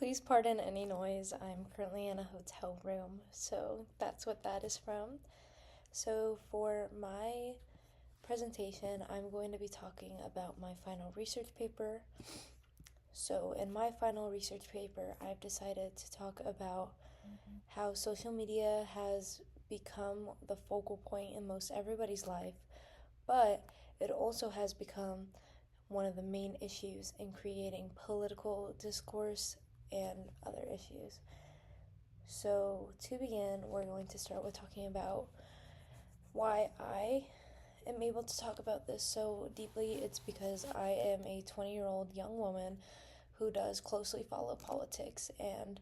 Please pardon any noise. I'm currently in a hotel room, so that's what that is from. So, for my presentation, I'm going to be talking about my final research paper. So, in my final research paper, I've decided to talk about how social media has become the focal point in most everybody's life, but it also has become one of the main issues in creating political discourse and other issues. So, to begin, we're going to start with talking about why I am able to talk about this so deeply. It's because I am a 20-year-old young woman who does closely follow politics, and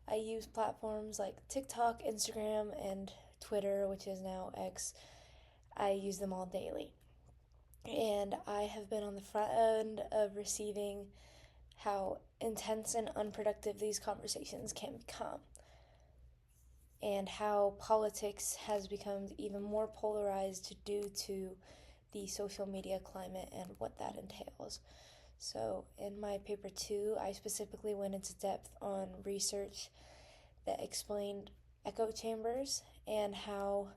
I use platforms like TikTok, Instagram, and Twitter, which is now X. I use them all daily. And I have been on the front end of receiving how intense and unproductive these conversations can become, and how politics has become even more polarized due to the social media climate and what that entails. So, in my paper 2, I specifically went into depth on research that explained echo chambers and how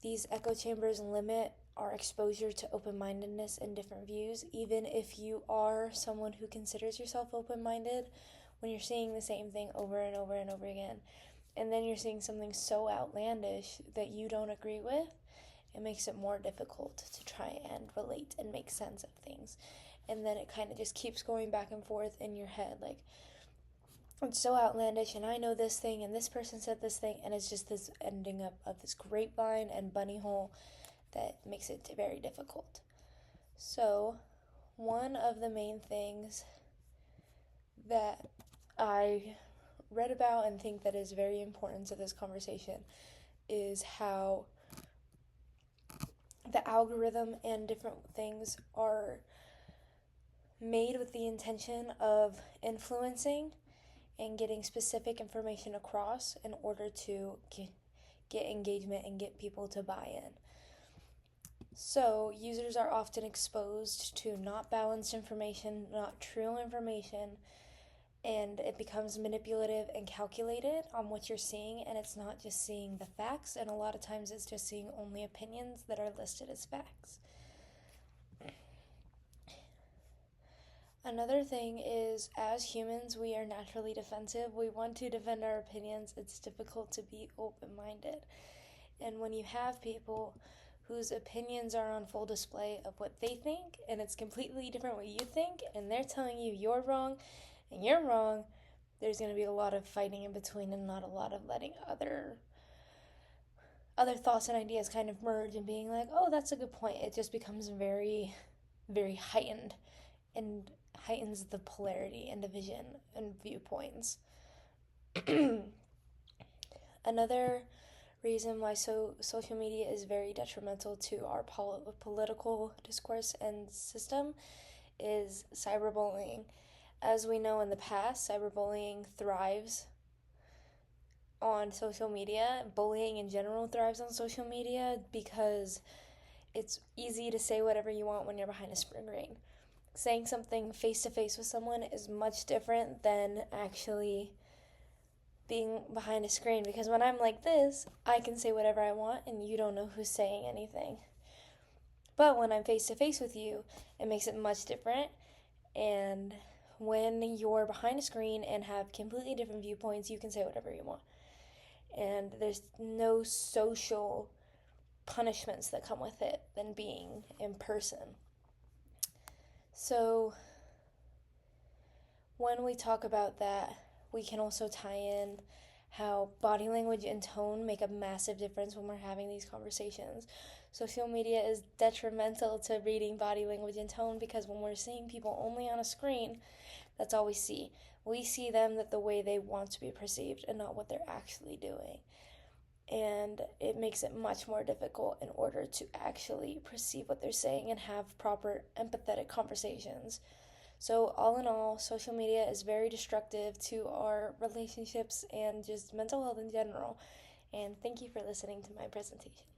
these echo chambers limit our exposure to open-mindedness and different views. Even if you are someone who considers yourself open-minded, when you're seeing the same thing over and over and over again, and then you're seeing something so outlandish that you don't agree with, it makes it more difficult to try and relate and make sense of things. And then it kind of just keeps going back and forth in your head, like, it's so outlandish, and I know this thing, and this person said this thing, and it's just this ending up of this grapevine and bunny hole that makes it very difficult. So, one of the main things that I read about and think that is very important to this conversation is how the algorithm and different things are made with the intention of influencing and getting specific information across in order to get engagement and get people to buy in. So, users are often exposed to not balanced information, not true information, and it becomes manipulative and calculated on what you're seeing, and it's not just seeing the facts, and a lot of times it's just seeing only opinions that are listed as facts. Another thing is, as humans, we are naturally defensive. We want to defend our opinions. It's difficult to be open-minded. And when you have people whose opinions are on full display of what they think, and it's completely different what you think, and they're telling you you're wrong and you're wrong, there's going to be a lot of fighting in between and not a lot of letting other thoughts and ideas kind of merge and being like, oh, that's a good point. It just becomes very, very heightened and heightens the polarity and division and viewpoints. Another reason why social media is very detrimental to our political discourse and system is cyberbullying. As we know in the past, cyberbullying thrives on social media. Bullying in general thrives on social media because it's easy to say whatever you want when you're behind a screen. Saying something face-to-face with someone is much different than actually being behind a screen, because when I'm like this, I can say whatever I want and you don't know who's saying anything. But when I'm face-to-face with you, it makes it much different, and when you're behind a screen and have completely different viewpoints, you can say whatever you want. And there's no social punishments that come with it than being in person. So, when we talk about that, we can also tie in how body language and tone make a massive difference when we're having these conversations. Social media is detrimental to reading body language and tone because when we're seeing people only on a screen, that's all we see. We see them that the way they want to be perceived and not what they're actually doing. And it makes it much more difficult in order to actually perceive what they're saying and have proper empathetic conversations. So, all in all, social media is very destructive to our relationships and just mental health in general. And thank you for listening to my presentation.